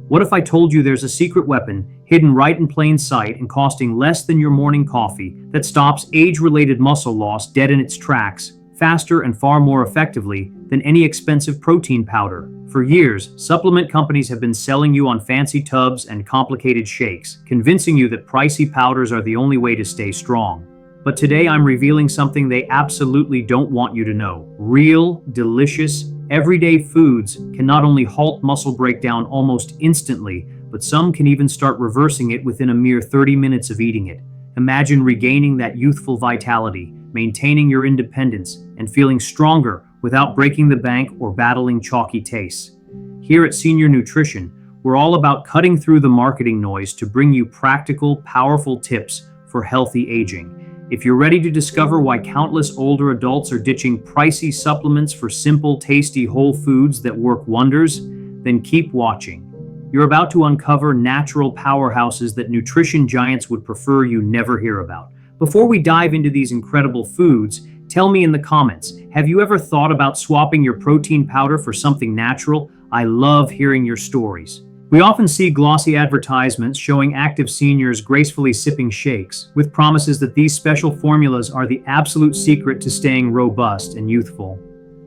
What if I told you there's a secret weapon hidden right in plain sight and costing less than your morning coffee that stops age-related muscle loss dead in its tracks, faster and far more effectively than any expensive protein powder? For years, supplement companies have been selling you on fancy tubs and complicated shakes, convincing you that pricey powders are the only way to stay strong. But today I'm revealing something they absolutely don't want you to know. Real, delicious, everyday foods can not only halt muscle breakdown almost instantly, but some can even start reversing it within a mere 30 minutes of eating it. Imagine regaining that youthful vitality, maintaining your independence, and feeling stronger without breaking the bank or battling chalky tastes. Here at Senior Nutrition, we're all about cutting through the marketing noise to bring you practical, powerful tips for healthy aging. If you're ready to discover why countless older adults are ditching pricey supplements for simple, tasty whole foods that work wonders, then keep watching. You're about to uncover natural powerhouses that nutrition giants would prefer you never hear about. Before we dive into these incredible foods, tell me in the comments, have you ever thought about swapping your protein powder for something natural? I love hearing your stories. We often see glossy advertisements showing active seniors gracefully sipping shakes, with promises that these special formulas are the absolute secret to staying robust and youthful.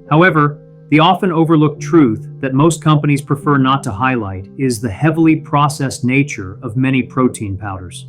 However, the often overlooked truth that most companies prefer not to highlight is the heavily processed nature of many protein powders.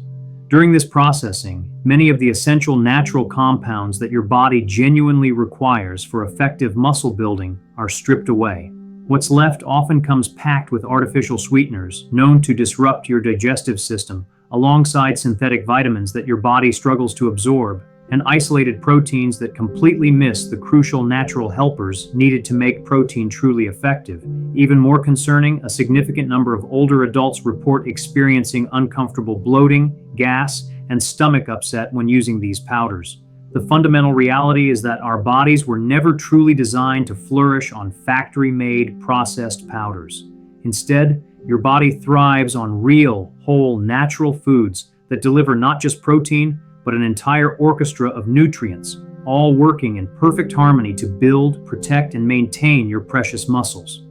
During this processing, many of the essential natural compounds that your body genuinely requires for effective muscle building are stripped away. What's left often comes packed with artificial sweeteners known to disrupt your digestive system, alongside synthetic vitamins that your body struggles to absorb, and isolated proteins that completely miss the crucial natural helpers needed to make protein truly effective. Even more concerning, a significant number of older adults report experiencing uncomfortable bloating, gas, and stomach upset when using these powders. The fundamental reality is that our bodies were never truly designed to flourish on factory-made, processed powders. Instead, your body thrives on real, whole, natural foods that deliver not just protein, but an entire orchestra of nutrients, all working in perfect harmony to build, protect, and maintain your precious muscles.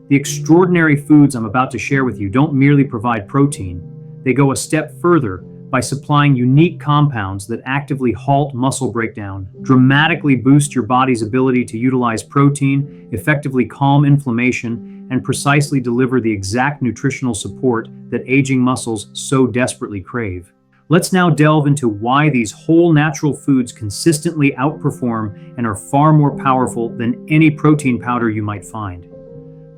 The extraordinary foods I'm about to share with you don't merely provide protein, they go a step further by supplying unique compounds that actively halt muscle breakdown, dramatically boost your body's ability to utilize protein, effectively calm inflammation, and precisely deliver the exact nutritional support that aging muscles so desperately crave. Let's now delve into why these whole natural foods consistently outperform and are far more powerful than any protein powder you might find.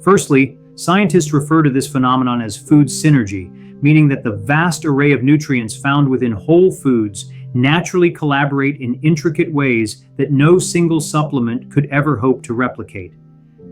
Firstly, scientists refer to this phenomenon as food synergy, meaning that the vast array of nutrients found within whole foods naturally collaborate in intricate ways that no single supplement could ever hope to replicate.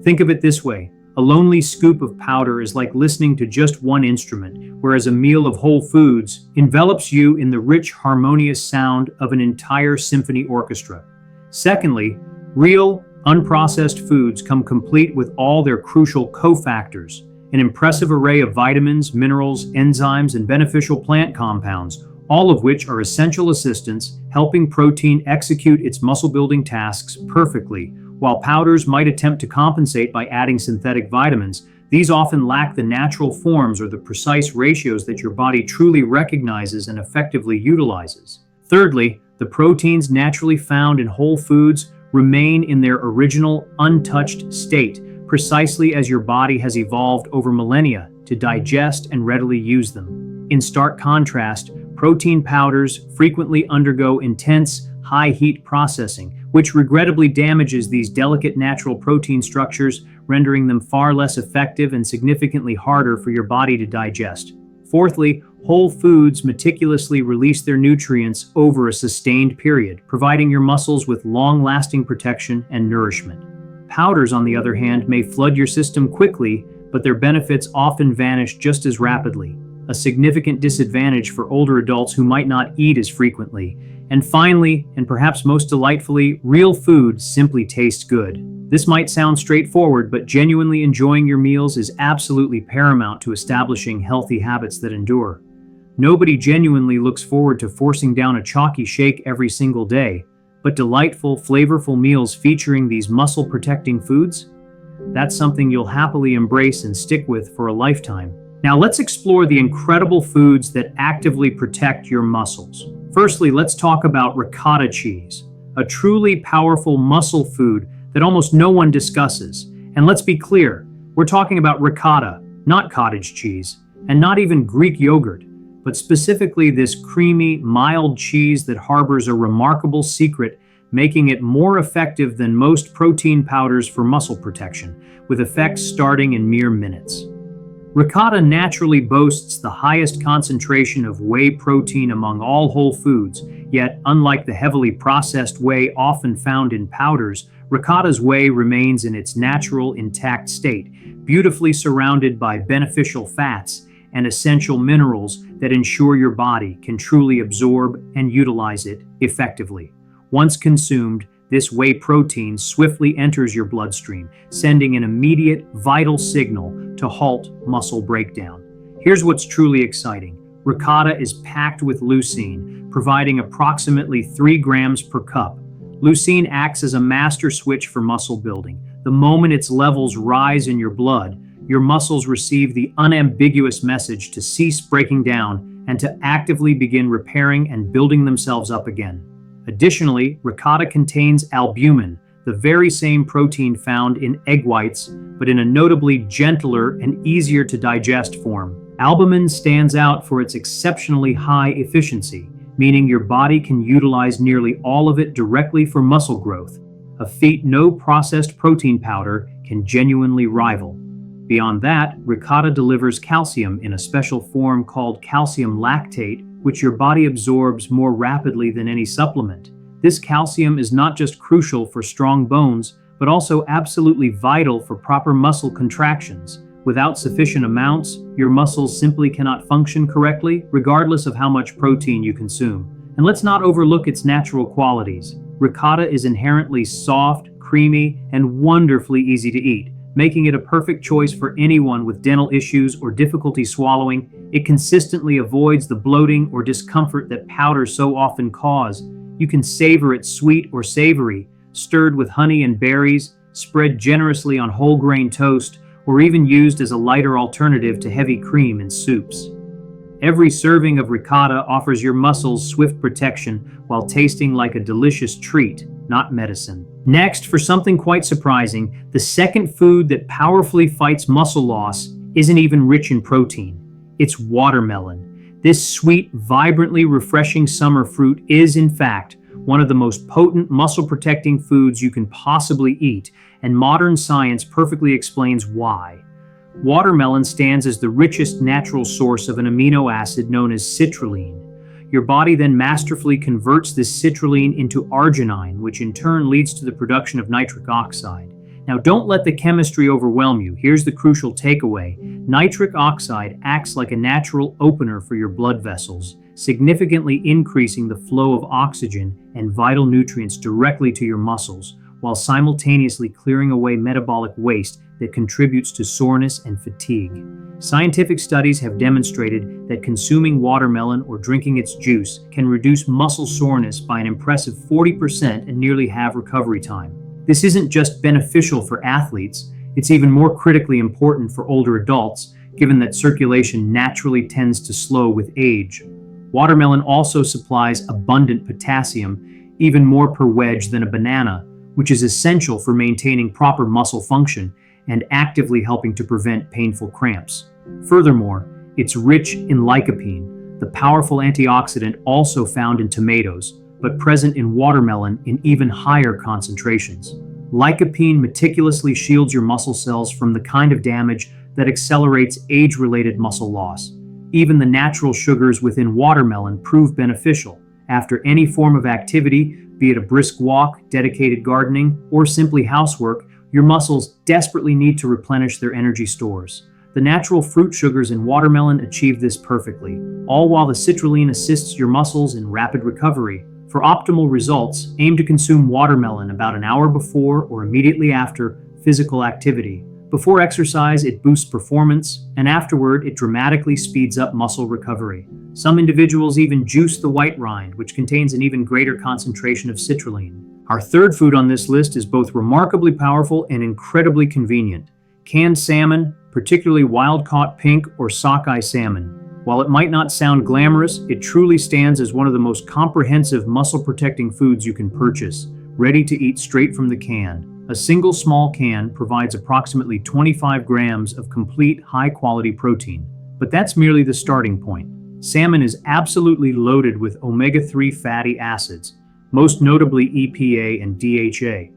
Think of it this way: a lonely scoop of powder is like listening to just one instrument, whereas a meal of whole foods envelops you in the rich, harmonious sound of an entire symphony orchestra. Secondly, real, unprocessed foods come complete with all their crucial cofactors, an impressive array of vitamins, minerals, enzymes, and beneficial plant compounds, all of which are essential assistants helping protein execute its muscle-building tasks perfectly. While powders might attempt to compensate by adding synthetic vitamins, these often lack the natural forms or the precise ratios that your body truly recognizes and effectively utilizes. Thirdly, the proteins naturally found in whole foods remain in their original, untouched state, precisely as your body has evolved over millennia to digest and readily use them. In stark contrast, protein powders frequently undergo intense, high-heat processing, which regrettably damages these delicate natural protein structures, rendering them far less effective and significantly harder for your body to digest. Fourthly, whole foods meticulously release their nutrients over a sustained period, providing your muscles with long-lasting protection and nourishment. Powders, on the other hand, may flood your system quickly, but their benefits often vanish just as rapidly, a significant disadvantage for older adults who might not eat as frequently. And finally, and perhaps most delightfully, real food simply tastes good. This might sound straightforward, but genuinely enjoying your meals is absolutely paramount to establishing healthy habits that endure. Nobody genuinely looks forward to forcing down a chalky shake every single day, but delightful, flavorful meals featuring these muscle-protecting foods? That's something you'll happily embrace and stick with for a lifetime. Now let's explore the incredible foods that actively protect your muscles. Firstly, let's talk about ricotta cheese, a truly powerful muscle food that almost no one discusses. And let's be clear, we're talking about ricotta, not cottage cheese, and not even Greek yogurt, but specifically this creamy, mild cheese that harbors a remarkable secret, making it more effective than most protein powders for muscle protection, with effects starting in mere minutes. Ricotta naturally boasts the highest concentration of whey protein among all whole foods, yet unlike the heavily processed whey often found in powders, ricotta's whey remains in its natural, intact state, beautifully surrounded by beneficial fats and essential minerals that ensure your body can truly absorb and utilize it effectively. Once consumed, this whey protein swiftly enters your bloodstream, sending an immediate, vital signal to halt muscle breakdown. Here's what's truly exciting. Ricotta is packed with leucine, providing approximately 3 grams per cup. Leucine acts as a master switch for muscle building. The moment its levels rise in your blood, your muscles receive the unambiguous message to cease breaking down and to actively begin repairing and building themselves up again. Additionally, ricotta contains albumin, the very same protein found in egg whites, but in a notably gentler and easier to digest form. Albumin stands out for its exceptionally high efficiency, meaning your body can utilize nearly all of it directly for muscle growth, a feat no processed protein powder can genuinely rival. Beyond that, ricotta delivers calcium in a special form called calcium lactate, which your body absorbs more rapidly than any supplement. This calcium is not just crucial for strong bones, but also absolutely vital for proper muscle contractions. Without sufficient amounts, your muscles simply cannot function correctly, regardless of how much protein you consume. And let's not overlook its natural qualities. Ricotta is inherently soft, creamy, and wonderfully easy to eat, making it a perfect choice for anyone with dental issues or difficulty swallowing. It consistently avoids the bloating or discomfort that powders so often cause. You can savor it sweet or savory, stirred with honey and berries, spread generously on whole grain toast, or even used as a lighter alternative to heavy cream in soups. Every serving of ricotta offers your muscles swift protection while tasting like a delicious treat, not medicine. Next, for something quite surprising, the second food that powerfully fights muscle loss isn't even rich in protein. It's watermelon. This sweet, vibrantly refreshing summer fruit is, in fact, one of the most potent muscle-protecting foods you can possibly eat, and modern science perfectly explains why. Watermelon stands as the richest natural source of an amino acid known as citrulline. Your body then masterfully converts this citrulline into arginine, which in turn leads to the production of nitric oxide. Now, don't let the chemistry overwhelm you. Here's the crucial takeaway. Nitric oxide acts like a natural opener for your blood vessels, significantly increasing the flow of oxygen and vital nutrients directly to your muscles, while simultaneously clearing away metabolic waste that contributes to soreness and fatigue. Scientific studies have demonstrated that consuming watermelon or drinking its juice can reduce muscle soreness by an impressive 40% and nearly halve recovery time. This isn't just beneficial for athletes, it's even more critically important for older adults, given that circulation naturally tends to slow with age. Watermelon also supplies abundant potassium, even more per wedge than a banana, which is essential for maintaining proper muscle function and actively helping to prevent painful cramps. Furthermore, it's rich in lycopene, the powerful antioxidant also found in tomatoes, but present in watermelon in even higher concentrations. Lycopene meticulously shields your muscle cells from the kind of damage that accelerates age-related muscle loss. Even the natural sugars within watermelon prove beneficial. After any form of activity, be it a brisk walk, dedicated gardening, or simply housework, your muscles desperately need to replenish their energy stores. The natural fruit sugars in watermelon achieve this perfectly, all while the citrulline assists your muscles in rapid recovery. For optimal results, aim to consume watermelon about an hour before or immediately after physical activity. Before exercise, it boosts performance, and afterward, it dramatically speeds up muscle recovery. Some individuals even juice the white rind, which contains an even greater concentration of citrulline. Our third food on this list is both remarkably powerful and incredibly convenient. Canned salmon, particularly wild-caught pink or sockeye salmon. While it might not sound glamorous, it truly stands as one of the most comprehensive muscle-protecting foods you can purchase, ready to eat straight from the can. A single small can provides approximately 25 grams of complete, high-quality protein. But that's merely the starting point. Salmon is absolutely loaded with omega-3 fatty acids, most notably EPA and DHA.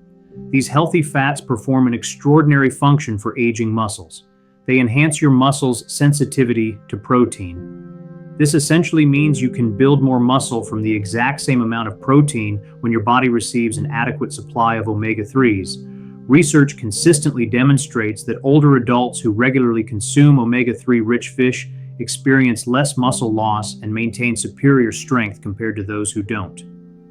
These healthy fats perform an extraordinary function for aging muscles. They enhance your muscles' sensitivity to protein. This essentially means you can build more muscle from the exact same amount of protein when your body receives an adequate supply of omega-3s. Research consistently demonstrates that older adults who regularly consume omega-3 rich fish experience less muscle loss and maintain superior strength compared to those who don't.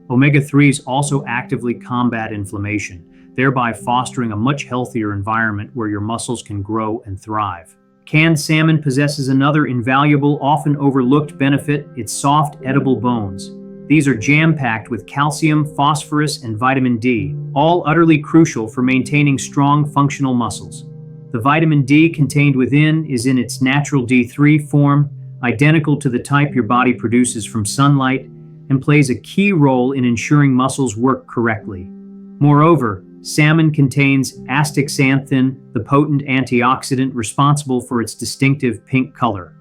Omega-3s also actively combat inflammation, thereby fostering a much healthier environment where your muscles can grow and thrive. Canned salmon possesses another invaluable, often overlooked benefit: its soft, edible bones. These are jam-packed with calcium, phosphorus, and vitamin D, all utterly crucial for maintaining strong, functional muscles. The vitamin D contained within is in its natural D3 form, identical to the type your body produces from sunlight, and plays a key role in ensuring muscles work correctly. Moreover, salmon contains astaxanthin, the potent antioxidant responsible for its distinctive pink color.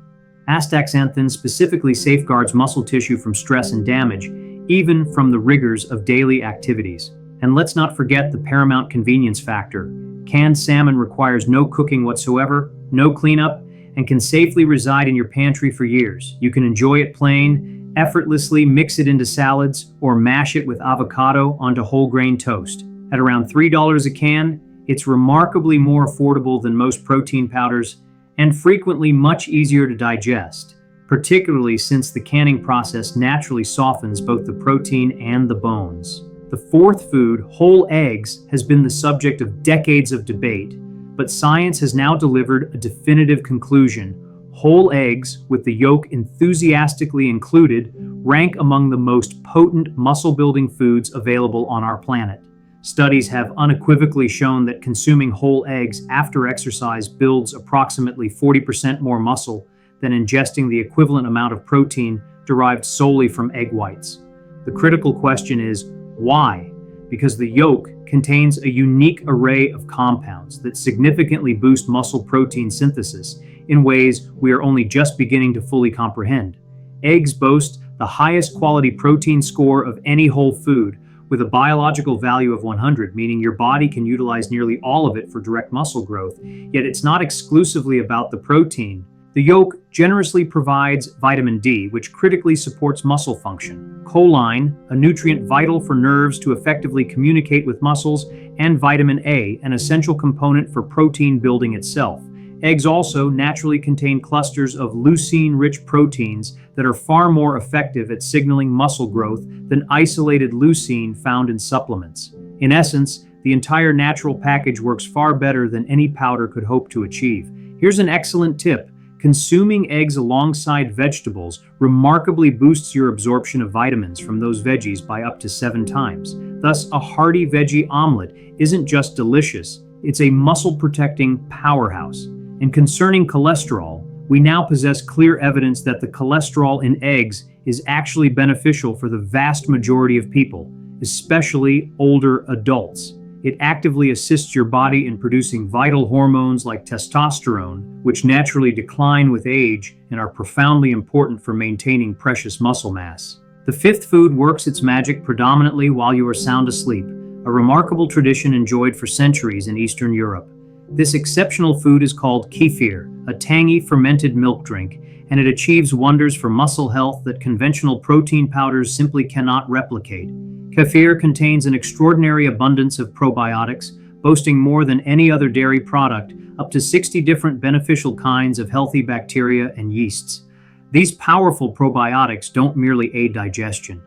Astaxanthin specifically safeguards muscle tissue from stress and damage, even from the rigors of daily activities. And let's not forget the paramount convenience factor. Canned salmon requires no cooking whatsoever, no cleanup, and can safely reside in your pantry for years. You can enjoy it plain, effortlessly mix it into salads, or mash it with avocado onto whole grain toast. At around $3 a can, it's remarkably more affordable than most protein powders and frequently much easier to digest, particularly since the canning process naturally softens both the protein and the bones. The fourth food, whole eggs, has been the subject of decades of debate, but science has now delivered a definitive conclusion. Whole eggs, with the yolk enthusiastically included, rank among the most potent muscle-building foods available on our planet. Studies have unequivocally shown that consuming whole eggs after exercise builds approximately 40% more muscle than ingesting the equivalent amount of protein derived solely from egg whites. The critical question is, why? Because the yolk contains a unique array of compounds that significantly boost muscle protein synthesis in ways we are only just beginning to fully comprehend. Eggs boast the highest quality protein score of any whole food, with a biological value of 100, meaning your body can utilize nearly all of it for direct muscle growth. Yet it's not exclusively about the protein. The yolk generously provides vitamin D, which critically supports muscle function, choline, a nutrient vital for nerves to effectively communicate with muscles, and vitamin A, an essential component for protein building itself. Eggs also naturally contain clusters of leucine-rich proteins that are far more effective at signaling muscle growth than isolated leucine found in supplements. In essence, the entire natural package works far better than any powder could hope to achieve. Here's an excellent tip. Consuming eggs alongside vegetables remarkably boosts your absorption of vitamins from those veggies by up to 7 times. Thus, a hearty veggie omelet isn't just delicious, it's a muscle-protecting powerhouse. And concerning cholesterol, we now possess clear evidence that the cholesterol in eggs is actually beneficial for the vast majority of people, especially older adults. It actively assists your body in producing vital hormones like testosterone, which naturally decline with age and are profoundly important for maintaining precious muscle mass. The fifth food works its magic predominantly while you are sound asleep, a remarkable tradition enjoyed for centuries in Eastern Europe. This exceptional food is called kefir, a tangy fermented milk drink, and it achieves wonders for muscle health that conventional protein powders simply cannot replicate. Kefir contains an extraordinary abundance of probiotics, boasting more than any other dairy product, up to 60 different beneficial kinds of healthy bacteria and yeasts. These powerful probiotics don't merely aid digestion.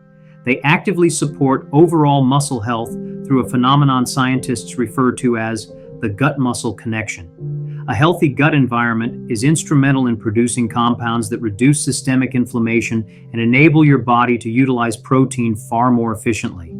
They actively support overall muscle health through a phenomenon scientists refer to as the gut-muscle connection. A healthy gut environment is instrumental in producing compounds that reduce systemic inflammation and enable your body to utilize protein far more efficiently.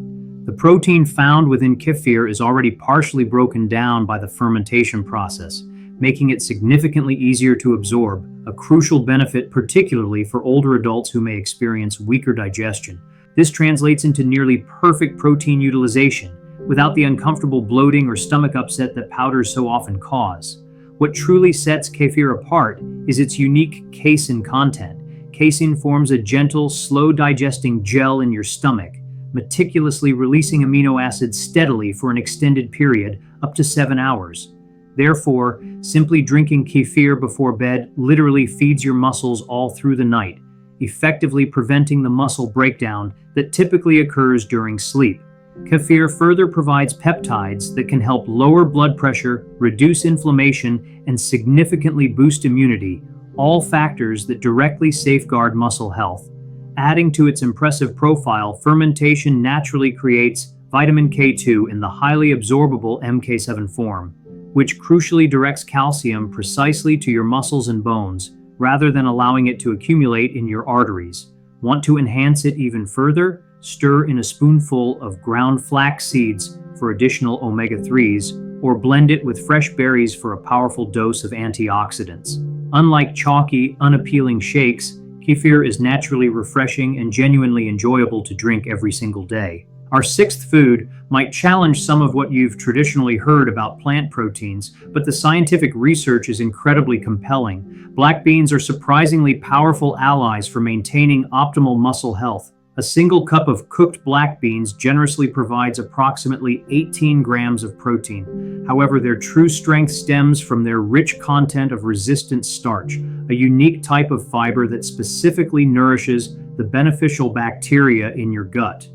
The protein found within kefir is already partially broken down by the fermentation process, making it significantly easier to absorb, a crucial benefit particularly for older adults who may experience weaker digestion. This translates into nearly perfect protein utilization, without the uncomfortable bloating or stomach upset that powders so often cause. What truly sets kefir apart is its unique casein content. Casein forms a gentle, slow-digesting gel in your stomach, meticulously releasing amino acids steadily for an extended period, up to 7 hours. Therefore, simply drinking kefir before bed literally feeds your muscles all through the night, effectively preventing the muscle breakdown that typically occurs during sleep. Kefir further provides peptides that can help lower blood pressure, reduce inflammation, and significantly boost immunity, all factors that directly safeguard muscle health. Adding to its impressive profile, fermentation naturally creates vitamin K2 in the highly absorbable MK7 form, which crucially directs calcium precisely to your muscles and bones, rather than allowing it to accumulate in your arteries. Want to enhance it even further? Stir in a spoonful of ground flax seeds for additional omega-3s, or blend it with fresh berries for a powerful dose of antioxidants. Unlike chalky, unappealing shakes, kefir is naturally refreshing and genuinely enjoyable to drink every single day. Our sixth food might challenge some of what you've traditionally heard about plant proteins, but the scientific research is incredibly compelling. Black beans are surprisingly powerful allies for maintaining optimal muscle health. A single cup of cooked black beans generously provides approximately 18 grams of protein. However, their true strength stems from their rich content of resistant starch, a unique type of fiber that specifically nourishes the beneficial bacteria in your gut.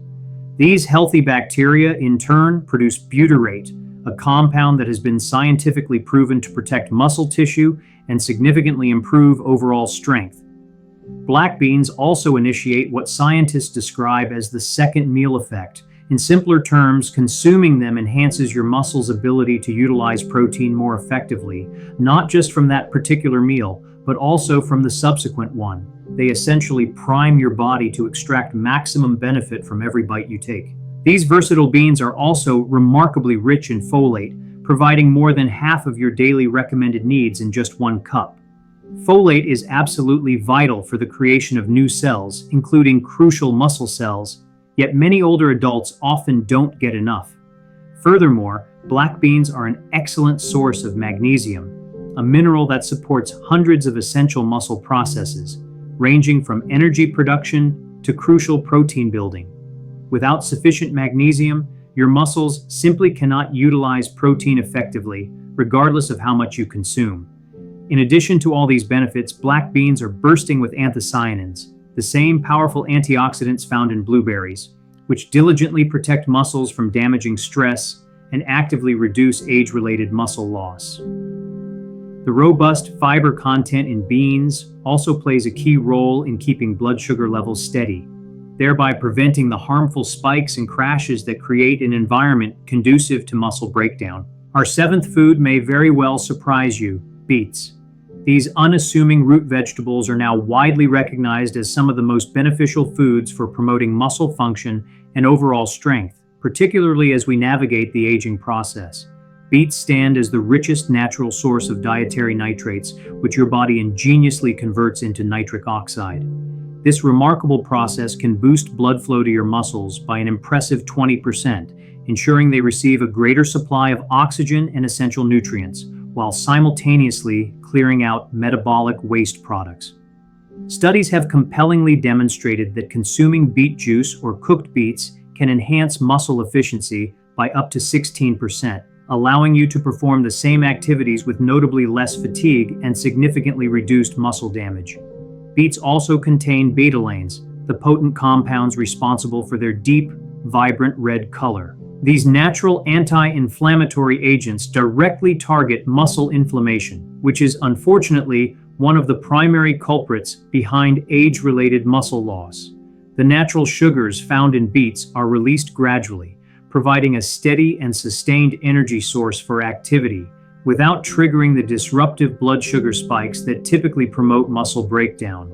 These healthy bacteria, in turn, produce butyrate, a compound that has been scientifically proven to protect muscle tissue and significantly improve overall strength. Black beans also initiate what scientists describe as the second meal effect. In simpler terms, consuming them enhances your muscle's ability to utilize protein more effectively, not just from that particular meal, but also from the subsequent one. They essentially prime your body to extract maximum benefit from every bite you take. These versatile beans are also remarkably rich in folate, providing more than half of your daily recommended needs in just one cup. Folate is absolutely vital for the creation of new cells, including crucial muscle cells, yet many older adults often don't get enough. Furthermore, black beans are an excellent source of magnesium, a mineral that supports hundreds of essential muscle processes, ranging from energy production to crucial protein building. Without sufficient magnesium, your muscles simply cannot utilize protein effectively, regardless of how much you consume. In addition to all these benefits, black beans are bursting with anthocyanins, the same powerful antioxidants found in blueberries, which diligently protect muscles from damaging stress and actively reduce age-related muscle loss. The robust fiber content in beans also plays a key role in keeping blood sugar levels steady, thereby preventing the harmful spikes and crashes that create an environment conducive to muscle breakdown. Our seventh food may very well surprise you: beets. These unassuming root vegetables are now widely recognized as some of the most beneficial foods for promoting muscle function and overall strength, particularly as we navigate the aging process. Beets stand as the richest natural source of dietary nitrates, which your body ingeniously converts into nitric oxide. This remarkable process can boost blood flow to your muscles by an impressive 20%, ensuring they receive a greater supply of oxygen and essential nutrients, while simultaneously clearing out metabolic waste products. Studies have compellingly demonstrated that consuming beet juice or cooked beets can enhance muscle efficiency by up to 16%, allowing you to perform the same activities with notably less fatigue and significantly reduced muscle damage. Beets also contain betalains, the potent compounds responsible for their deep, vibrant red color. These natural anti-inflammatory agents directly target muscle inflammation, which is unfortunately one of the primary culprits behind age-related muscle loss. The natural sugars found in beets are released gradually, providing a steady and sustained energy source for activity, without triggering the disruptive blood sugar spikes that typically promote muscle breakdown.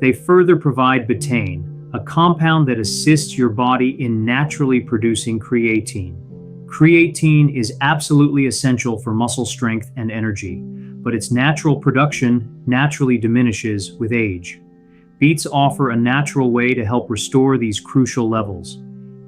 They further provide betaine, a compound that assists your body in naturally producing creatine. Creatine is absolutely essential for muscle strength and energy. but its natural production naturally diminishes with age. Beets offer a natural way to help restore these crucial levels.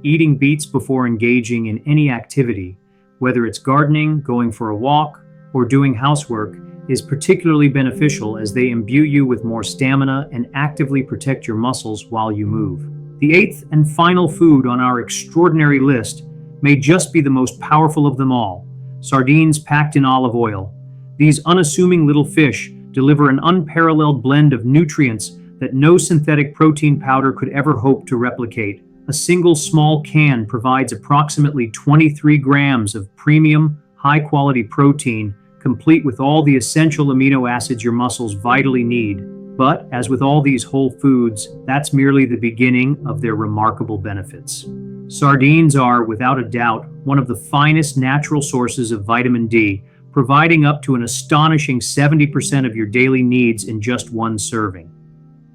Eating beets before engaging in any activity, whether it's gardening, going for a walk, or doing housework, is particularly beneficial as they imbue you with more stamina and actively protect your muscles while you move. The eighth and final food on our extraordinary list may just be the most powerful of them all: sardines packed in olive oil. These unassuming little fish deliver an unparalleled blend of nutrients that no synthetic protein powder could ever hope to replicate. A single small can provides approximately 23 grams of premium, high-quality protein, complete with all the essential amino acids your muscles vitally need. But, as with all these whole foods, that's merely the beginning of their remarkable benefits. Sardines are, without a doubt, one of the finest natural sources of vitamin D, providing up to an astonishing 70% of your daily needs in just one serving.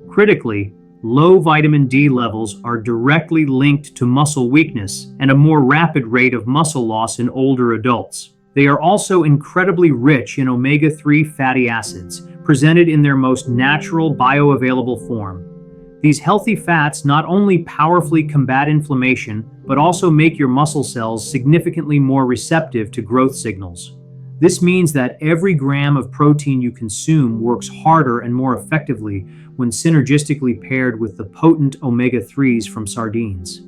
Critically, low vitamin D levels are directly linked to muscle weakness and a more rapid rate of muscle loss in older adults. They are also incredibly rich in omega-3 fatty acids, presented in their most natural bioavailable form. These healthy fats not only powerfully combat inflammation, but also make your muscle cells significantly more receptive to growth signals. This means that every gram of protein you consume works harder and more effectively when synergistically paired with the potent omega-3s from sardines.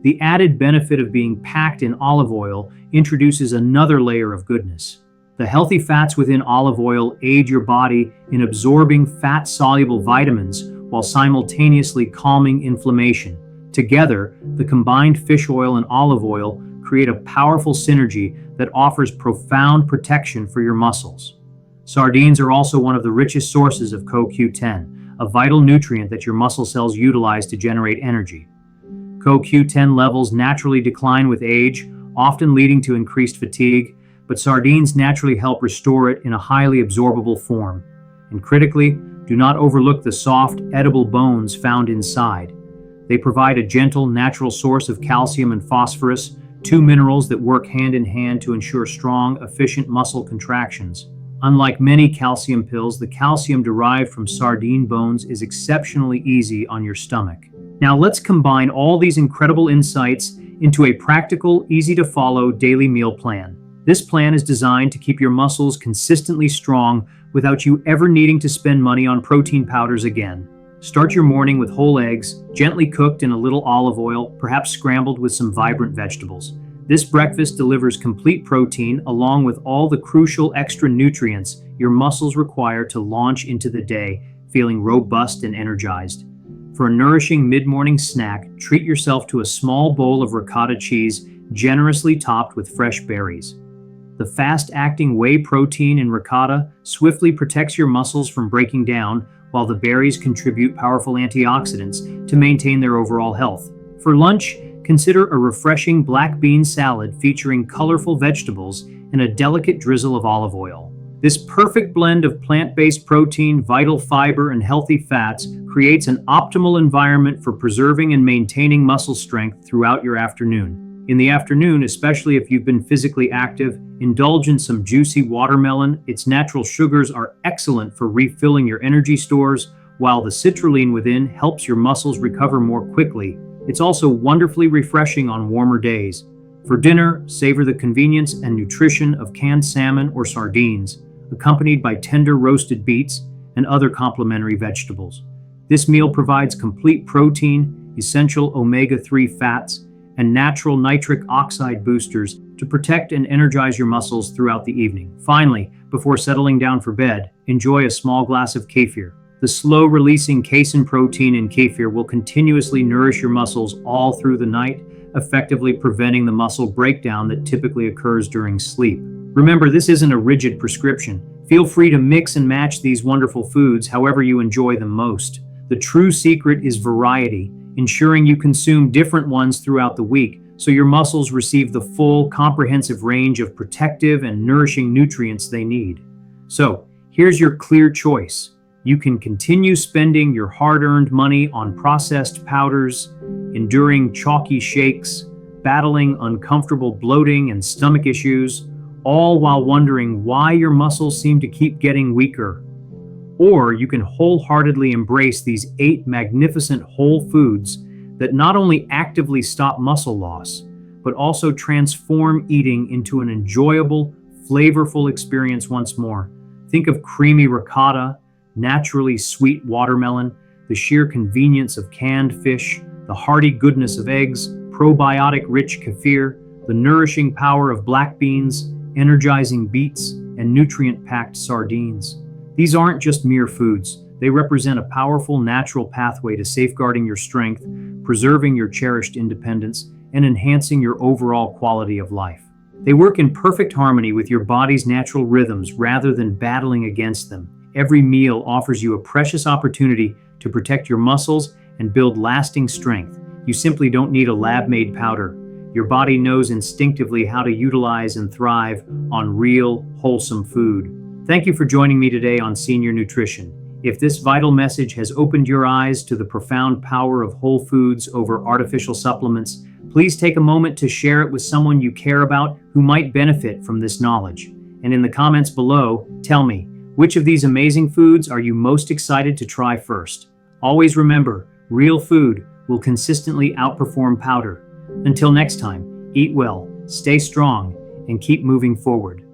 The added benefit of being packed in olive oil introduces another layer of goodness. The healthy fats within olive oil aid your body in absorbing fat-soluble vitamins while simultaneously calming inflammation. Together, the combined fish oil and olive oil create a powerful synergy that offers profound protection for your muscles. Sardines are also one of the richest sources of CoQ10, a vital nutrient that your muscle cells utilize to generate energy. CoQ10 levels naturally decline with age, often leading to increased fatigue, but sardines naturally help restore it in a highly absorbable form. And critically, do not overlook the soft, edible bones found inside. They provide a gentle, natural source of calcium and phosphorus, two minerals that work hand in hand to ensure strong, efficient muscle contractions. Unlike many calcium pills, the calcium derived from sardine bones is exceptionally easy on your stomach. Now let's combine all these incredible insights into a practical, easy-to-follow daily meal plan. This plan is designed to keep your muscles consistently strong without you ever needing to spend money on protein powders again. Start your morning with whole eggs, gently cooked in a little olive oil, perhaps scrambled with some vibrant vegetables. This breakfast delivers complete protein along with all the crucial extra nutrients your muscles require to launch into the day, feeling robust and energized. For a nourishing mid-morning snack, treat yourself to a small bowl of ricotta cheese, generously topped with fresh berries. The fast-acting whey protein in ricotta swiftly protects your muscles from breaking down, while the berries contribute powerful antioxidants to maintain their overall health. For lunch, consider a refreshing black bean salad featuring colorful vegetables and a delicate drizzle of olive oil. This perfect blend of plant-based protein, vital fiber, and healthy fats creates an optimal environment for preserving and maintaining muscle strength throughout your afternoon. In the afternoon, especially if you've been physically active, indulge in some juicy watermelon. Its natural sugars are excellent for refilling your energy stores, while the citrulline within helps your muscles recover more quickly. It's also wonderfully refreshing on warmer days. For dinner, savor the convenience and nutrition of canned salmon or sardines, accompanied by tender roasted beets and other complementary vegetables. This meal provides complete protein, essential omega-3 fats, and natural nitric oxide boosters to protect and energize your muscles throughout the evening. Finally, before settling down for bed, enjoy a small glass of kefir. The slow-releasing casein protein in kefir will continuously nourish your muscles all through the night, effectively preventing the muscle breakdown that typically occurs during sleep. Remember, this isn't a rigid prescription. Feel free to mix and match these wonderful foods however you enjoy them most. The true secret is variety, ensuring you consume different ones throughout the week so your muscles receive the full, comprehensive range of protective and nourishing nutrients they need. So, here's your clear choice. You can continue spending your hard-earned money on processed powders, enduring chalky shakes, battling uncomfortable bloating and stomach issues, all while wondering why your muscles seem to keep getting weaker. Or you can wholeheartedly embrace these 8 magnificent whole foods that not only actively stop muscle loss, but also transform eating into an enjoyable, flavorful experience once more. Think of creamy ricotta, naturally sweet watermelon, the sheer convenience of canned fish, the hearty goodness of eggs, probiotic-rich kefir, the nourishing power of black beans, energizing beets, and nutrient-packed sardines. These aren't just mere foods. They represent a powerful natural pathway to safeguarding your strength, preserving your cherished independence, and enhancing your overall quality of life. They work in perfect harmony with your body's natural rhythms rather than battling against them. Every meal offers you a precious opportunity to protect your muscles and build lasting strength. You simply don't need a lab-made powder. Your body knows instinctively how to utilize and thrive on real, wholesome food. Thank you for joining me today on Senior Nutrition. If this vital message has opened your eyes to the profound power of whole foods over artificial supplements, please take a moment to share it with someone you care about who might benefit from this knowledge. And in the comments below, tell me, which of these amazing foods are you most excited to try first? Always remember, real food will consistently outperform powder. Until next time, eat well, stay strong, and keep moving forward.